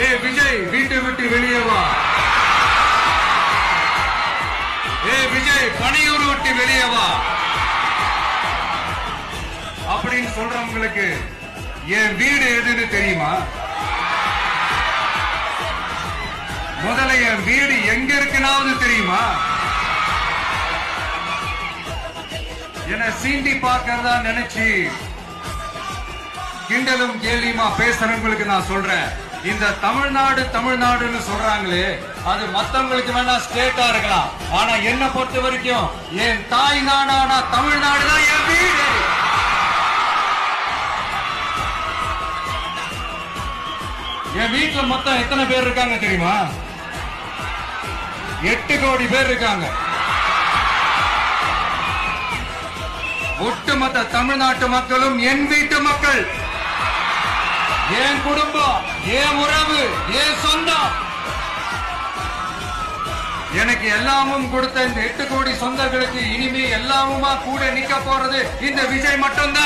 ஏ விஜய் வீட்டை விட்டு வெளியே வா. ஏ விஜய் பணியூர் விட்டு வெளியே வா அப்படின்னு சொல்றவங்களுக்கு என் வீடு எதுன்னு தெரியுமா? முதல்ல என் வீடு எங்க இருக்குனாவது தெரியுமா? என சீண்டி பார்க்கறதா நினைச்சு கிண்டலும் கேலியுமா பேசுறவங்களுக்கு நான் சொல்றேன், இந்த தமிழ்நாடு தமிழ்நாடுன்னு சொல்றாங்களே அது மத்தவங்களுக்கு வேணா ஸ்டேட்டா இருக்கலாம், ஆனா என்ன பொறுத்த வரைக்கும் என் தாய் நாடான தமிழ்நாடு தான் என் வீடு. என் வீட்டுல மொத்தம் எத்தனை பேர் இருக்காங்க தெரியுமா? 8 கோடி பேர் இருக்காங்க. ஒட்டுமொத்த தமிழ்நாட்டு மக்களும் என் வீட்டு மக்கள், என் குடும்பம், என் உறவு, என் சொந்தம். எனக்கு எல்லாமும் கொடுத்த இந்த 8 கோடி சொந்தங்களுக்கு இனிமே எல்லாமுமா கூட நிக்க போறது இந்த விஜய் மட்டும்தான்.